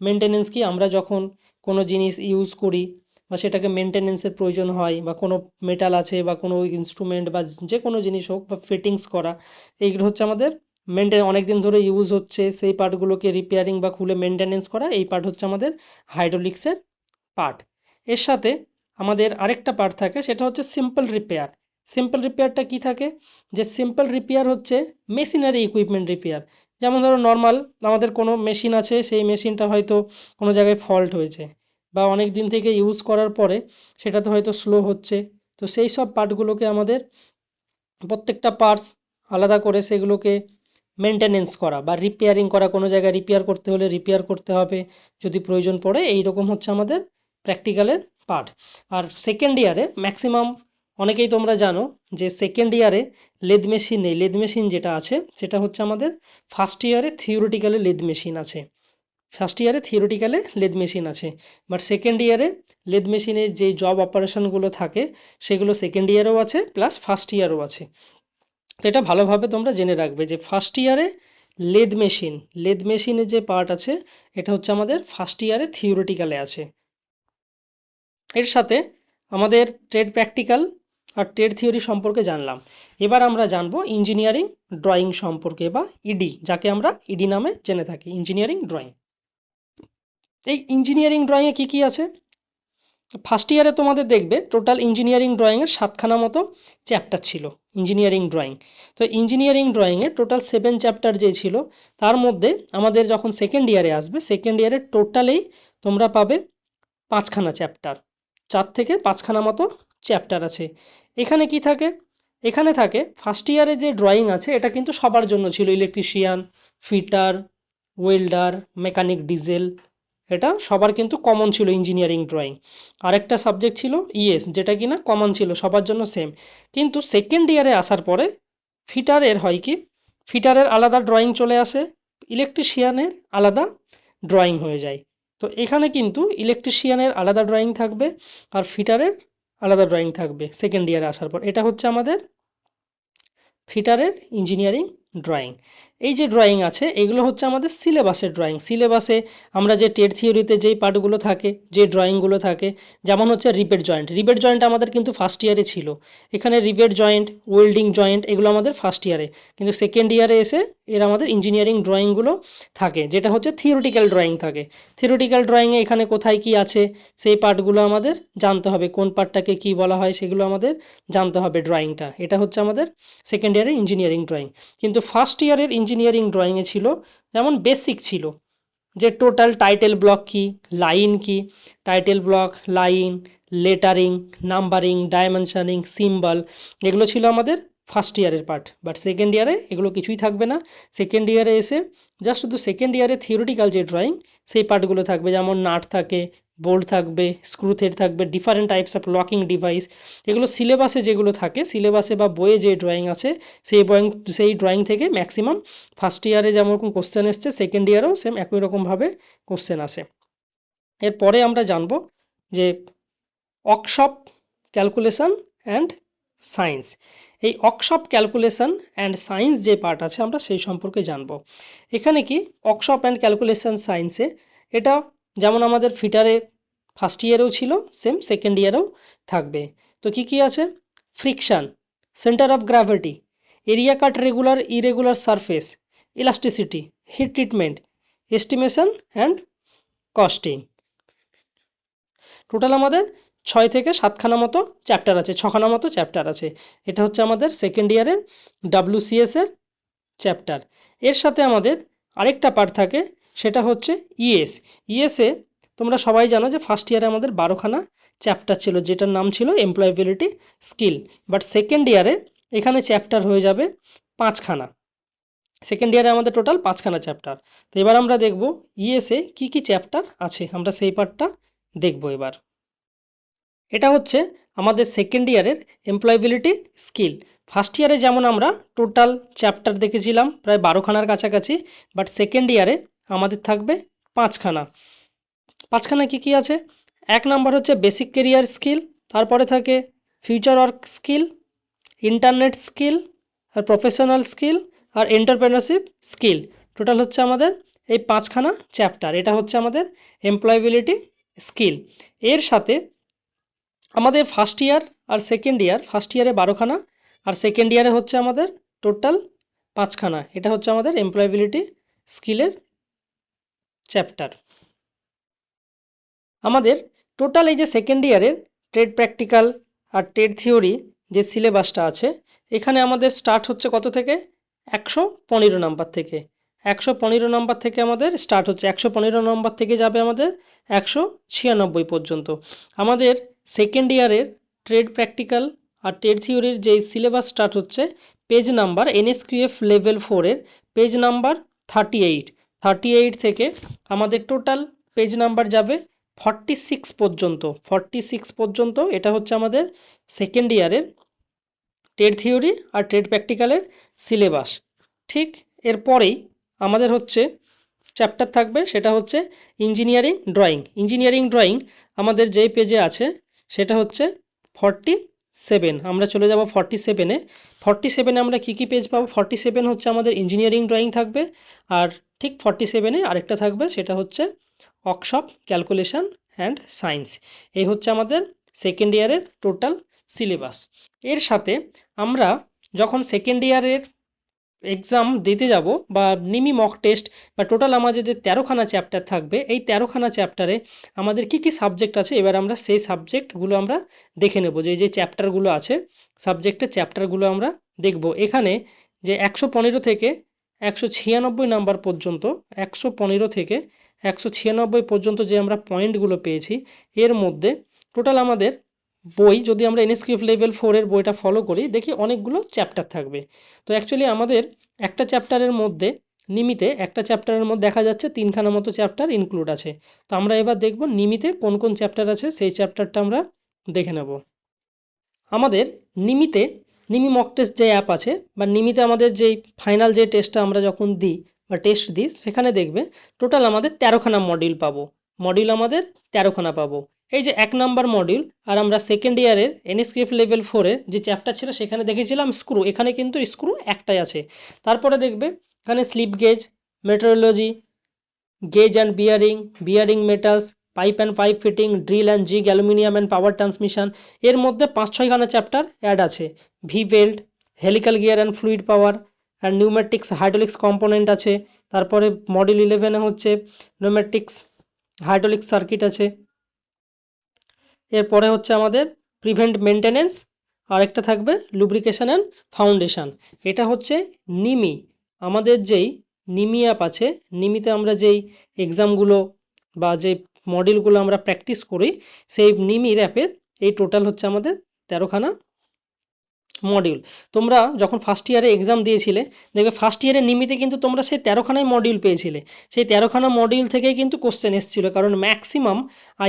মেনটেনেন্স কি, আমরা যখন কোনো জিনিস ইউজ করি বা সেটাকে মেনটেনেন্সের প্রয়োজন হয়, বা কোনো মেটাল আছে বা কোনো ইনস্ট্রুমেন্ট বা যে কোনো জিনিস হোক বা ফিটিংস করা, এইগুলো হচ্ছে আমাদের অনেক দিন ধরে ইউজ হচ্ছে, সেই পার্টগুলোকে রিপেয়ারিং বা খুলে মেনটেনেন্স করা, এই পার্ট হচ্ছে আমাদের হাইড্রোলিক্সের পার্ট। এর সাথে আমাদের আরেকটা পার্ট থাকে, সেটা হচ্ছে সিম্পল রিপেয়ারটা কি থাকে, যে সিম্পল রিপেয়ার হচ্ছে মেশিনারি ইকুইপমেন্ট রিপেয়ার। যেমন ধরো নর্মাল আমাদের কোনো মেশিন আছে, সেই মেশিনটা হয়তো কোনো জায়গায় ফল্ট হয়েছে বা অনেক দিন থেকে ইউজ করার পরে সেটাতে হয়তো স্লো হচ্ছে, তো সেই সব পার্টগুলোকে আমাদের প্রত্যেকটা পার্টস আলাদা করে সেগুলোকে মেনটেনেন্স করা বা রিপেয়ারিং করা, কোনো জায়গায় রিপেয়ার করতে হলে রিপেয়ার করতে হবে যদি প্রয়োজন পড়ে, এই রকম হচ্ছে আমাদের প্র্যাকটিক্যালের পার্ট। আর সেকেন্ড ইয়ারে ম্যাক্সিমাম, অনেকেই তোমরা জানো যে সেকেন্ড ইয়ারে লেদ মেশিন যেটা আছে সেটা হচ্ছে আমাদের ফার্স্ট ইয়ারে থিওরিটিক্যালে লেদ মেশিন আছে, বাট সেকেন্ড ইয়ারে লেদ মেশিনের যে জব অপারেশনগুলো থাকে সেগুলো সেকেন্ড ইয়ারেও আছে প্লাস ফার্স্ট ইয়ারও আছে। তো এটা ভালোভাবে তোমরা জেনে রাখবে যে ফার্স্ট ইয়ারে লেদ মেশিনের যে পার্ট আছে এটা হচ্ছে আমাদের ফার্স্ট ইয়ারে থিওরিটিক্যালে আছে। এর সাথে আমাদের ট্রেড প্র্যাকটিক্যাল আর ট্রেড থিওরি সম্পর্কে জানলাম। এবার আমরা জানবো ইঞ্জিনিয়ারিং ড্রয়িং সম্পর্কে বা ইডি, যাকে আমরা ইডি নামে জেনে থাকি, ইঞ্জিনিয়ারিং ড্রয়িং। এই ইঞ্জিনিয়ারিং ড্রয়িংয়ে কী কী আছে? ফার্স্ট ইয়ারে তোমাদের দেখবে টোটাল ইঞ্জিনিয়ারিং ড্রয়িংয়ের 7খানা মতো চ্যাপ্টার ছিল ইঞ্জিনিয়ারিং ড্রয়িং। তো ইঞ্জিনিয়ারিং ড্রয়িংয়ে টোটাল 7 চ্যাপ্টার যে ছিল, তার মধ্যে আমাদের যখন সেকেন্ড ইয়ারে আসবে, সেকেন্ড ইয়ারে টোটালেই তোমরা পাবে 5খানা চ্যাপ্টার, 4 থেকে 5খানা মতো চ্যাপ্টার আছে। এখানে কি থাকে? এখানে থাকে ফার্স্ট ইয়ারে যে ড্রয়িং আছে এটা কিন্তু সবার জন্য ছিল, electrician, fitter, welder, mechanic, diesel, এটা সবার কিন্তু কমন ছিল ইঞ্জিনিয়ারিং ড্রয়িং। আরেকটা সাবজেক্ট ছিল ইএস, যেটা কিনা কমন ছিল সবার জন্য সেম। কিন্তু সেকেন্ড ইয়ারে আসার পরে ফিটারের হয় কি, ফিটারের আলাদা ড্রয়িং চলে আসে, ইলেকট্রিশিয়ানের আলাদা ড্রয়িং হয়ে যায়। তো এখানে কিন্তু ইলেকট্রিশিয়ানের আলাদা ড্রয়িং থাকবে আর ফিটারের আলাদা ড্রয়িং থাকবে সেকেন্ড ইয়ারে আসার পর। এটা হচ্ছে আমাদের ফিটারের ইঞ্জিনিয়ারিং ড্রয়িং। এই যে ড্রয়িং আছে এগুলো হচ্ছে আমাদের সিলেবাসের ড্রয়িং। সিলেবাসে আমরা যে টেট থিওরিতে যেই পার্টগুলো থাকে, যে ড্রয়িংগুলো থাকে, যেমন হচ্ছে রিবেট জয়েন্ট আমাদের কিন্তু ফার্স্ট ইয়ারে ছিল। এখানে রিবেট জয়েন্ট, ওয়েল্ডিং জয়েন্ট এগুলো আমাদের ফার্স্ট ইয়ারে, কিন্তু সেকেন্ড ইয়ারে এসে এর আমাদের ইঞ্জিনিয়ারিং ড্রয়িংগুলো থাকে, যেটা হচ্ছে থিওরিটিক্যাল ড্রয়িং থাকে। থিওরিটিক্যাল ড্রয়িংয়ে এখানে কোথায় কি আছে সেই পার্টগুলো আমাদের জানতে হবে, কোন পার্টটাকে কি বলা হয় সেগুলো আমাদের জানতে হবে ড্রয়িংটা। এটা হচ্ছে আমাদের সেকেন্ড ইয়ারে ইঞ্জিনিয়ারিং ড্রয়িং। কিন্তু ফার্স্ট ইয়ারের ইঞ্জিনিয়ারিং ড্রয়িংয়ে ছিল যেমন বেসিক ছিল, যে টোটাল টাইটেল ব্লক কি, লাইন কি, title block, line, lettering, numbering, dimensioning, symbol, এগুলো ছিল আমাদের ফার্স্ট ইয়ারের পার্ট। বাট সেকেন্ড ইয়ারে এগুলো কিছুই থাকবে না। সেকেন্ড ইয়ারে এসে জাস্ট শুধু সেকেন্ড ইয়ারে থিওরিটিক্যাল যে ড্রয়িং সেই পার্টগুলো থাকবে, যেমন নাট থাকে, বোল্ট থাকবে, স্ক্রু থ্রেড থাকবে, different types of locking device, এগুলো সিলেবাসে যেগুলো থাকে, সিলেবাসে বা বইয়ে যে ড্রয়িং আছে সেই ড্রয়িং থেকে ম্যাক্সিমাম ফার্স্ট ইয়ারে যেমন কোশ্চেন এসছে সেকেন্ড ইয়ারেও সেম একই রকমভাবে কোশ্চেন আসে। এরপরে আমরা জানব যে ওয়ার্কশপ ক্যালকুলেশন অ্যান্ড সায়েন্স। এই ওয়ার্কশপ ক্যালকুলেশন অ্যান্ড সায়েন্স যে পার্ট আছে আমরা সেই সম্পর্কে জানব। এখানে কি ওয়ার্কশপ অ্যান্ড ক্যালকুলেশন সায়েন্সে এটা যেমন আমাদের ফিটারে ফার্স্ট ইয়ারেও ছিল, সেম সেকেন্ড ইয়ারেও থাকবে। তো কি কি আছে? Friction, centre of gravity, area cut regular irregular surface, elasticity, hit treatment, estimation and costing. Total আমাদের 6 থেকে 7খানা মতো চ্যাপ্টার আছে, 6খানা মতো চ্যাপ্টার আছে। এটা হচ্ছে আমাদের সেকেন্ড ইয়ারের WCS এর চ্যাপ্টার। এর সাথে আমাদের আরেকটা পার্ট থাকে, সেটা হচ্ছে ইএসএ। তোমরা সবাই জানো যে ফার্স্ট ইয়ারে আমাদের 12খানা চ্যাপ্টার ছিল, যেটার নাম ছিল এমপ্লয়াবিলিটি স্কিল। বাট সেকেন্ড ইয়ারে এখানে চ্যাপ্টার হয়ে যাবে 5খানা। সেকেন্ড ইয়ারে আমাদের টোটাল 5খানা চ্যাপ্টার। তো এবার আমরা দেখব ইএসএ কি কি চ্যাপ্টার আছে, আমরা সেই পার্টটা দেখব এবার। এটা হচ্ছে আমাদের সেকেন্ড ইয়ারের এমপ্লয়াবিলিটি স্কিল। ফার্স্ট ইয়ারে যেমন আমরা টোটাল চ্যাপ্টার দেখেছিলাম প্রায় 12খানার কাছাকাছি, বাট সেকেন্ড ইয়ারে আমাদের থাকবে 5খানা। 5খানা কি কি আছে? 1 নাম্বার হচ্ছে বেসিক কেরিয়ার স্কিল, তারপরে থাকে future work skill, internet skill, আর প্রফেশনাল স্কিল, আর এন্টারপ্রেনারশিপ স্কিল। টোটাল হচ্ছে আমাদের এই 5খানা চ্যাপ্টার। এটা হচ্ছে আমাদের এমপ্লয়াবিলিটি স্কিল। এর সাথে আমাদের ফার্স্ট ইয়ার আর সেকেন্ড ইয়ার, ফার্স্ট ইয়ারে 12খানা আর সেকেন্ড ইয়ারে হচ্ছে আমাদের টোটাল 5খানা। এটা হচ্ছে আমাদের এমপ্লয়াবিলিটি স্কিলের চ্যাপ্টার। আমাদের টোটাল এই যে সেকেন্ড ইয়ারের ট্রেড প্র্যাকটিক্যাল আর ট্রেড থিওরি যে সিলেবাসটা আছে, এখানে আমাদের স্টার্ট হচ্ছে কত থেকে? 115 নাম্বার থেকে। 115 নাম্বার থেকে আমাদের স্টার্ট হচ্ছে, 115 নাম্বার থেকে যাবে আমাদের 196 পর্যন্ত। আমাদের সেকেন্ড ইয়ারের ট্রেড প্র্যাকটিক্যাল আর ট্রেড থিওরির যে সিলেবাস স্টার্ট হচ্ছে পেজ নাম্বার NSQF লেভেল 4-এর পেজ নাম্বার 38 থেকে আমাদের টোটাল পেজ নাম্বার যাবে 46 পর্যন্ত। 46 পর্যন্ত এটা হচ্ছে আমাদের সেকেন্ড ইয়ারের ট্রেড থিওরি আর ট্রেড প্র্যাকটিক্যালের সিলেবাস। ঠিক এরপরেই আমাদের হচ্ছে চ্যাপ্টার থাকবে, সেটা হচ্ছে ইঞ্জিনিয়ারিং ড্রয়িং। ইঞ্জিনিয়ারিং ড্রয়িং আমাদের যেই পেজে আছে সেটা হচ্ছে 47। আমরা চলে যাব 47-এ। 47-এ আমরা কী কী পেজ পাবো? 47 হচ্ছে আমাদের ইঞ্জিনিয়ারিং ড্রয়িং থাকবে, আর ঠিক 47-এ আরেকটা থাকবে, সেটা হচ্ছে ওয়ার্কশপ, ক্যালকুলেশন অ্যান্ড সায়েন্স। এই হচ্ছে আমাদের সেকেন্ড ইয়ারের টোটাল সিলেবাস। এর সাথে আমরা যখন সেকেন্ড ইয়ারের এক্সাম দিতে যাব বা নিমি মক টেস্ট বা টোটাল আমাদের যে 13খানা চ্যাপ্টার থাকবে, এই 13খানা চ্যাপ্টারে আমাদের কি কি সাবজেক্ট আছে, এবার আমরা সেই সাবজেক্টগুলো আমরা দেখে নেব। যে চ্যাপ্টারগুলো আছে সাবজেক্টের চ্যাপ্টারগুলো আমরা দেখব। এখানে যে 115 থেকে 196 নাম্বার পর্যন্ত, 115 থেকে 196 পর্যন্ত যে আমরা পয়েন্টগুলো পেয়েছি, এর মধ্যে টোটাল আমাদের বই, যদি আমরা NSQF লেভেল 4-এর বইটা ফলো করি, দেখি অনেকগুলো চ্যাপ্টার থাকবে। তো অ্যাকচুয়ালি আমাদের একটা চ্যাপ্টারের মধ্যে নিমিতে একটা চ্যাপ্টারের মধ্যে দেখা যাচ্ছে 3খানা মতো চ্যাপ্টার ইনক্লুড আছে। তো আমরা এবার দেখব নিমিতে কোন কোন চ্যাপ্টার আছে, সেই চ্যাপ্টারটা আমরা দেখে নেব। আমাদের নিমিতে নিমি মক টেস্ট যে অ্যাপ আছে বা নিমিতে আমাদের যেই ফাইনাল যে টেস্টটা আমরা যখন দিই বা টেস্ট দিই, সেখানে দেখবে টোটাল আমাদের 13খানা মডিউল পাবো। মডিউল আমাদের 13খানা পাবো। এই যে 1 নাম্বার মডিউল, আর আমরা সেকেন্ড ইয়ারের NSQF লেভেল 4-এর যে চ্যাপ্টার ছিল সেখানে দেখেছিলাম স্ক্রু, এখানে কিন্তু স্ক্রু একটাই আছে। তারপরে দেখবে এখানে slip gauge, metrology, gauge and bearing metals, pipe and pipe fitting, drill and jig, aluminium and power transmission. এর মধ্যে 5-6খানা চ্যাপ্টার অ্যাড আছে। V belt, helical gear and fluid power and pneumatics, hydraulics component আছে। তারপরে module 11-এ হচ্ছে নিউমেটিক্স, hydraulics circuit আছে। এরপরে হচ্ছে আমাদের প্রিভেন্ট মেনটেনেন্স, আরেকটা থাকবে লুব্রিকেশন অ্যান্ড ফাউন্ডেশন। এটা হচ্ছে নিমি, আমাদের যেই নিমি অ্যাপ আছে, নিমিতে আমরা যেই এক্সামগুলো বা যেই মডিউলগুলো আমরা প্র্যাকটিস করি, সেই নিমির অ্যাপের এই টোটাল হচ্ছে আমাদের 13খানা মডিউল। তোমরা যখন ফার্স্ট ইয়ারে এক্সাম দিয়েছিলে, দেখবে ফার্স্ট ইয়ারে নিমিতে কিন্তু তোমরা সেই 13খানাই মডিউল পেয়েছিলে। সেই 13খানা মডিউল থেকেই কিন্তু কোশ্চেন এসেছিলো, কারণ ম্যাক্সিমাম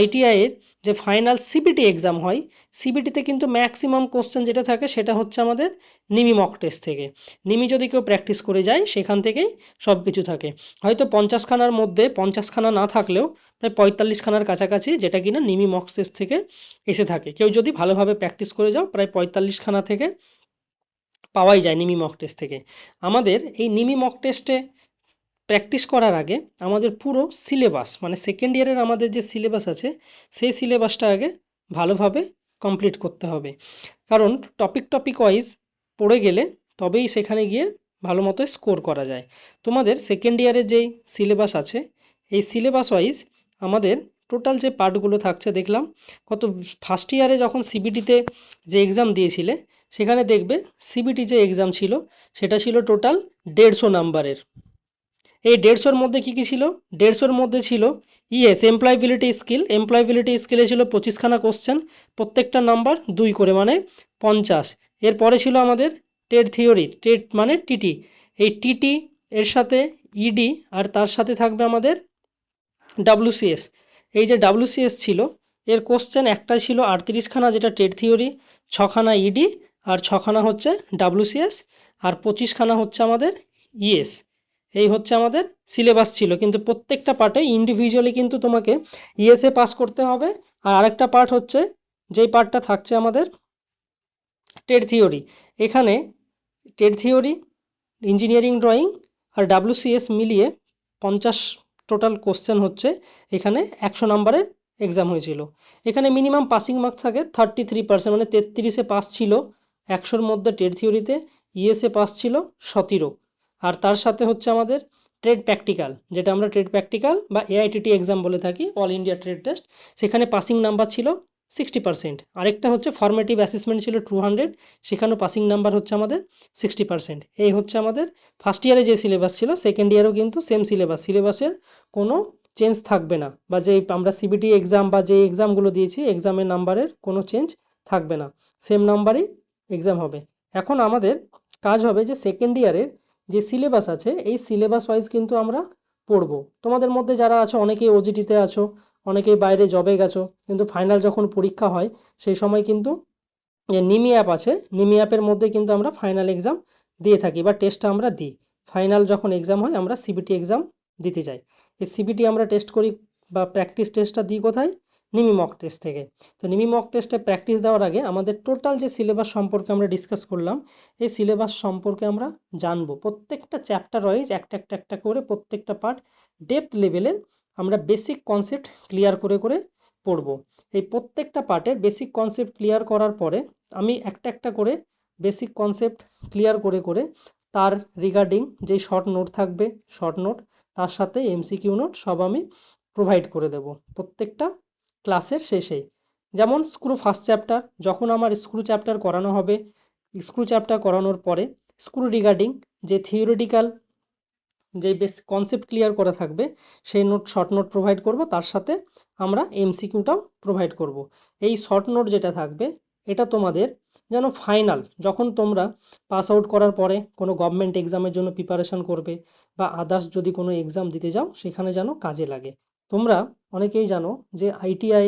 ITI-এর যে ফাইনাল CBT এক্সাম হয়, CBT-তে কিন্তু ম্যাক্সিমাম কোশ্চেন যেটা থাকে সেটা হচ্ছে আমাদের নিমি মক টেস্ট থেকে। নিমি যদি কেউ প্র্যাকটিস করে যায়, সেখান থেকেই সব কিছু থাকে। হয়তো 50খানার মধ্যে 50খানা না থাকলেও প্রায় 45খানার কাছাকাছি, যেটা কিনা নিমি মক টেস্ট থেকে এসে থাকে। কেউ যদি ভালোভাবে প্র্যাকটিস করে যাও, প্রায় 45খানা থেকে পাওয়াই যায় নিমি মক টেস্ট থেকে। আমাদের এই নিমি মক টেস্টে প্র্যাকটিস করার আগে আমাদের পুরো সিলেবাস, মানে সেকেন্ড ইয়ারের আমাদের যে সিলেবাস আছে, সেই সিলেবাসটা আগে ভালোভাবে কমপ্লিট করতে হবে। কারণ টপিক ওয়াইজ পড়ে গেলে তবেই সেখানে গিয়ে ভালো মতো স্কোর করা যায়। তোমাদের সেকেন্ড ইয়ারের যেই সিলেবাস আছে, এই সিলেবাস ওয়াইজ আমাদের টোটাল যে পার্টগুলো থাকছে দেখলাম। ফার্স্ট ইয়ারে যখন CBT-তে যে এক্সাম দিয়েছিলে, সেখানে দেখবে CBT যে এক্সাম ছিল সেটা ছিল টোটাল 150 নাম্বারের। এই 150-র মধ্যে কী কী ছিল? 150-র মধ্যে ছিল এমপ্লয়াবিলিটি স্কিলে ছিল 25খানা কোশ্চেন, প্রত্যেকটা নাম্বার 2 করে, মানে 50। এরপরে ছিল আমাদের ট্রেড থিওরি, ট্রেড মানে TT, এই TT এর সাথে ED, আর তার সাথে থাকবে আমাদের WCS। এই যে WCS ছিল, এর কোশ্চেন একটাই ছিল 38খানা, যেটা ট্রেড থিওরি, 6খানা ED, আর 6খানা হচ্ছে WCS, আর 25খানা হচ্ছে আমাদের ES। এই হচ্ছে আমাদের সিলেবাস ছিল, কিন্তু প্রত্যেকটা পার্টে ইন্ডিভিজুয়ালি কিন্তু তোমাকে ES-এ পাস করতে হবে। আর আরেকটা পার্ট হচ্ছে যেই পার্টটা থাকছে আমাদের ট্রেড থিওরি, এখানে ট্রেড থিওরি, ইঞ্জিনিয়ারিং ড্রয়িং আর WCS মিলিয়ে 50 টোটাল কোশ্চেন হচ্ছে। এখানে 100 নাম্বারের এক্সাম হয়েছিল। এখানে মিনিমাম পাসিং মার্কস থাকে 33%, মানে 33-এ পাস ছিল। 100-র মধ্যে ট্রেড থিওরিতে, ইএসএ পাস ছিল 17। আর তার সাথে হচ্ছে আমাদের ট্রেড প্র্যাকটিক্যাল, যেটা আমরা ট্রেড প্র্যাকটিক্যাল বা AITT এক্সাম বলে থাকি, অল ইন্ডিয়া ট্রেড টেস্ট, সেখানে পাসিং নাম্বার ছিল 60%। আরেকটা হচ্ছে ফর্মেটিভ অ্যাসেসমেন্ট ছিল 200, সেখানেও পাসিং নাম্বার হচ্ছে আমাদের 60%। এই হচ্ছে আমাদের ফার্স্ট ইয়ারে যে সিলেবাস ছিল, সেকেন্ড ইয়ারেও কিন্তু সেম সিলেবাসের কোনো চেঞ্জ থাকবে না, বা যে আমরা CBT এক্সাম বা যে এক্সামগুলো দিয়েছি এক্সামের নাম্বারের কোনো চেঞ্জ থাকবে না, সেম নাম্বারই এক্সাম হবে। এখন আমাদের কাজ হবে যে সেকেন্ড ইয়ারের যে সিলেবাস আছে, এই সিলেবাস ওয়াইজ কিন্তু আমরা পড়বো। তোমাদের মধ্যে যারা আছো অনেকেই OJT-তে আছো, অনেকেই বাইরে জবে গেছো, কিন্তু ফাইনাল যখন পরীক্ষা হয় সেই সময় কিন্তু যে নিমি অ্যাপ আছে, নিমি অ্যাপের মধ্যে কিন্তু আমরা ফাইনাল এক্সাম দিয়ে থাকি বা টেস্টটা আমরা দিই। ফাইনাল যখন এক্সাম হয় আমরা CBT এক্সাম দিতে যাই। এই CBT আমরা টেস্ট করি বা প্র্যাকটিস টেস্টটা দিই কোথায়? নিমি মক টেস্ট থেকে। তো নিমি মক টেস্টে প্র্যাকটিস দেওয়ার আগে আমাদের টোটাল যে সিলেবাস সম্পর্কে আমরা ডিসকাস করলাম, এই সিলেবাস সম্পর্কে আমরা জানবো। প্রত্যেকটা চ্যাপ্টার ওয়াইজ একটা করে প্রত্যেকটা পার্ট ডেপথ লেভেলের আমরা বেসিক কনসেপ্ট ক্লিয়ার করে করে পড়বো। এই প্রত্যেকটা পার্টের বেসিক কনসেপ্ট ক্লিয়ার করার পরে আমি একটা করে বেসিক কনসেপ্ট ক্লিয়ার করে করে তার রিগার্ডিং যেই শর্ট নোট থাকবে, শর্ট নোট, তার সাথে MCQ নোট সব আমি প্রোভাইড করে দেব প্রত্যেকটা ক্লাসের শেষে। যেমন স্ক্রু ফার্স্ট চ্যাপ্টার, যখন আমার স্ক্রু চ্যাপ্টার করানো হবে, স্ক্রু চ্যাপ্টার করানোর পরে স্ক্রু রিগার্ডিং যে থিওরিটিক্যাল যে বেস কনসেপ্ট ক্লিয়ার করা থাকবে সেই নোট, শর্ট নোট প্রোভাইড করব, তার সাথে আমরা MCQটাও প্রোভাইড করব। এই শর্ট নোট যেটা থাকবে এটা তোমাদের যেন ফাইনাল যখন তোমরা পাস আউট করার পরে কোনো গভর্নমেন্ট এক্সামের জন্য প্রিপারেশন করবে বা আদার্স যদি কোনো এক্সাম দিতে যাও সেখানে যেন কাজে লাগে। তোমরা অনেকেই জানো যে ITI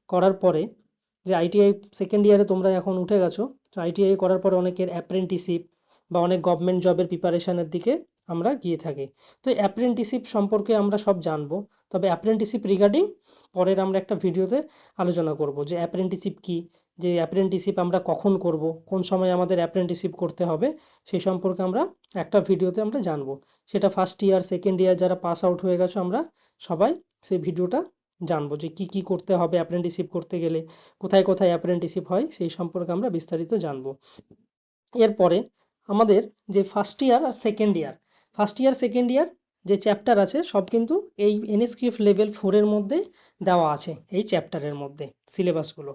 করার পরে, যে ITI সেকেন্ড ইয়ারে তোমরা এখন উঠে গেছো, তো ITI করার পরে অনেকের অ্যাপ্রেন্টিসশিপ বা অনেক গভর্নমেন্ট জবের প্রিপারেশনের দিকে আমরা গিয়ে থাকি। তো অ্যাপ্রেন্টিসশিপ সম্পর্কে আমরা সব জানবো, তবে অ্যাপ্রেন্টিসশিপ রিগার্ডিং পরের আমরা একটা ভিডিওতে আলোচনা করব যে অ্যাপ্রেন্টিসশিপ কী, যে অ্যাপ্রেন্টিসশিপ আমরা কখন করব, কোন সময় আমাদের অ্যাপ্রেন্টিসশিপ করতে হবে, সেই সম্পর্কে আমরা একটা ভিডিওতে আমরা জানবো। সেটা ফার্স্ট ইয়ার সেকেন্ড ইয়ার যারা পাস আউট হয়ে গেছো আমরা সবাই সেই ভিডিওটা জানবো যে কি কি করতে হবে অ্যাপ্রেন্টিসশিপ করতে গেলে, কোথায় কোথায় অ্যাপ্রেন্টিসশিপ হয় সেই সম্পর্কে আমরা বিস্তারিত জানবো। এরপরে আমাদের যে ফার্স্ট ইয়ার সেকেন্ড ইয়ার যে চ্যাপ্টার আছে সব কিন্তু এই NSQF লেভেল 4-এর মধ্যে দেওয়া আছে, এই চ্যাপ্টারের মধ্যে সিলেবাসগুলো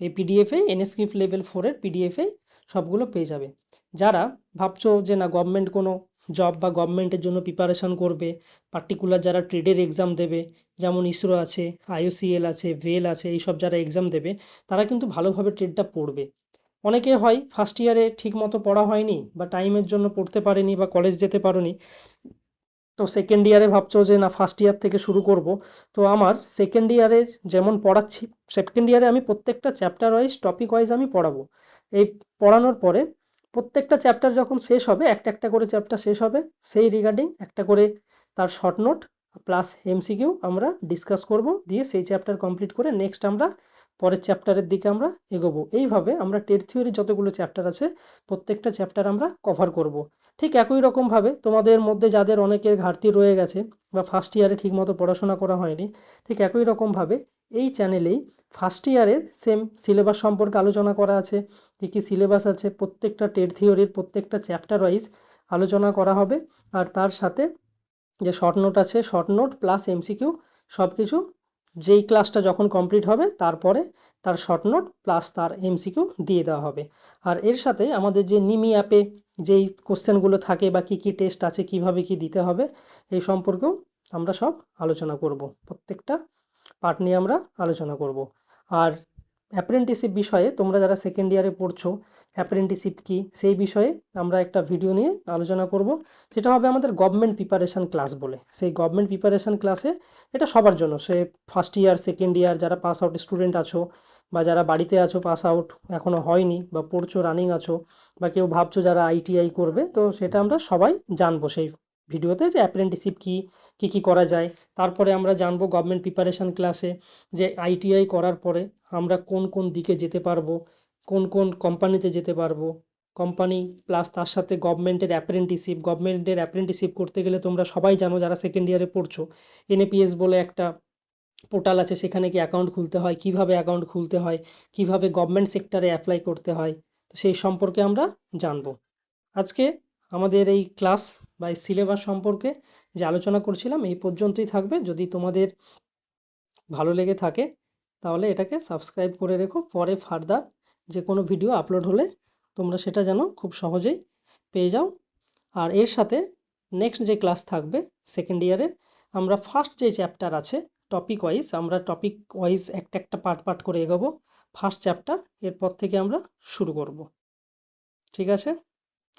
এই PDF-এ NSQF লেভেল 4-এর PDF-এ সবগুলো পেয়ে যাবে। যারা ভাবছো যে না গভর্নমেন্ট কোনো জব বা গভর্নমেন্টের জন্য প্রিপারেশন করবে, পার্টিকুলার যারা ট্রেডের এক্সাম দেবে, যেমন ISRO আছে, IOCL আছে, ভেল আছে, এইসব যারা এক্সাম দেবে তারা কিন্তু ভালোভাবে ট্রেডটা পড়বে। অনেকে হয় ফার্স্ট ইয়ারে ঠিকমতো পড়া হয়নি বা টাইমের জন্য পড়তে পারেনি বা কলেজ যেতে পারোনি, তো সেকেন্ড ইয়ারে ভাবছো যে না ফার্স্ট ইয়ার থেকে শুরু করব। তো আমার সেকেন্ড ইয়ারে যেমন পড়াচ্ছি, সেকেন্ড ইয়ারে আমি প্রত্যেকটা চ্যাপ্টার ওয়াইজ টপিক ওয়াইজ আমি পড়াবো। এই পড়ানোর পরে প্রত্যেকটা চ্যাপ্টার যখন শেষ হবে, একটা করে চ্যাপ্টার শেষ হবে, সেই রিগার্ডিং একটা করে তার শর্ট নোট প্লাস MCQ আমরা ডিসকাস করব, দিয়ে সেই চ্যাপ্টার কমপ্লিট করে নেক্সট আমরা পরের চ্যাপ্টারের দিকে আমরা এগোবো। এইভাবে আমরা ট্রেড থিওরির যতগুলো চ্যাপ্টার আছে প্রত্যেকটা চ্যাপ্টার আমরা কভার করব। ঠিক একই রকমভাবে তোমাদের মধ্যে যাদের অনেকের ঘাটতি রয়ে গেছে বা ফার্স্ট ইয়ারে ঠিকমতো পড়াশোনা করা হয়নি, ঠিক একই রকমভাবে এই চ্যানেলেই ফার্স্ট ইয়ারের সেম সিলেবাস সম্পর্কে আলোচনা করা আছে, কী কী সিলেবাস আছে প্রত্যেকটা ট্রেড থিওরির প্রত্যেকটা চ্যাপ্টার ওয়াইজ আলোচনা করা হবে। আর তার সাথে যে শর্ট নোট আছে, শর্ট নোট প্লাস MCQ সব কিছু যেই ক্লাসটা যখন কমপ্লিট হবে তারপরে তার শর্ট নোট প্লাস তার MCQ দিয়ে দেওয়া হবে। আর এর সাথে আমাদের যে নিমি অ্যাপে যেই কোশ্চেনগুলো থাকে বা কী কী টেস্ট আছে, কিভাবে কি দিতে হবে, এই সম্পর্কেও আমরা সব আলোচনা করব। প্রত্যেকটা পার্ট নিয়ে আমরা আলোচনা করব। আর অ্যাপ্রেন্টিসশিপ বিষয়ে তোমরা যারা সেকেন্ড ইয়ারে পড়ছো, অ্যাপ্রেন্টিসশিপ কী সেই বিষয়ে আমরা একটা ভিডিও নিয়ে আলোচনা করব। সেটা হবে আমাদের গভর্নমেন্ট প্রিপারেশান ক্লাস বলে। সেই গভর্নমেন্ট প্রিপারেশান ক্লাসে এটা সবার জন্য, সে ফার্স্ট ইয়ার সেকেন্ড ইয়ার যারা পাস আউট স্টুডেন্ট আছো বা যারা বাড়িতে আছো পাস আউট এখনও হয়নি বা পড়ছো রানিং আছো বা কেউ ভাবছো যারা ITI করবে, তো সেটা আমরা সবাই জানবো সেই ভিডিওতে যে অ্যাপ্রেন্টিসশিপ কি করা যায়। তারপরে আমরা জানবো গভর্নমেন্ট প্রিপারেশন ক্লাসে যে আইটিআই করার পরে আমরা কোন কোন দিকে যেতে পারবো, কোন কোন কোম্পানিতে যেতে পারবো, কোম্পানি প্লাস তার সাথে গভর্নমেন্টের অ্যাপ্রেন্টিসশিপ করতে গেলে তোমরা সবাই জানো যারা সেকেন্ড ইয়ারে পড়ছো, এনএপিএস বলে একটা পোর্টাল আছে, সেখানে কি অ্যাকাউন্ট খুলতে হয়, কিভাবে অ্যাকাউন্ট খুলতে হয়, কিভাবে গভর্নমেন্ট সেক্টরে অ্যাপ্লাই করতে হয়, তো সেই সম্পর্কে আমরা জানবো। আজকে আমাদের এই ক্লাস বা এই সিলেবাস সম্পর্কে যে আলোচনা করছিলাম এই পর্যন্তই থাকবে। যদি তোমাদের ভালো লেগে থাকে তাহলে এটাকে সাবস্ক্রাইব করে রেখো, পরে ফার্দার যে কোনো ভিডিও আপলোড হলে তোমরা সেটা যেন খুব সহজেই পেয়ে যাও। আর এর সাথে নেক্সট যে ক্লাস থাকবে সেকেন্ড ইয়ারের, আমরা ফার্স্ট যে চ্যাপ্টার আছে আমরা টপিক ওয়াইজ একটা পার্ট করে এগোবো। ফার্স্ট চ্যাপ্টার এরপর থেকে আমরা শুরু করব। ঠিক আছে,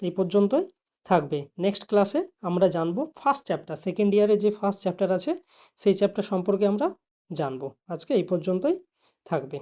এই পর্যন্তই থাকবে। নেক্সট ক্লাসে আমরা জানবো ফার্স্ট চ্যাপ্টার, সেকেন্ড ইয়ারে যে ফার্স্ট চ্যাপ্টার আছে সেই চ্যাপ্টার সম্পর্কে আমরা জানবো। আজকে এই পর্যন্তই থাকবে।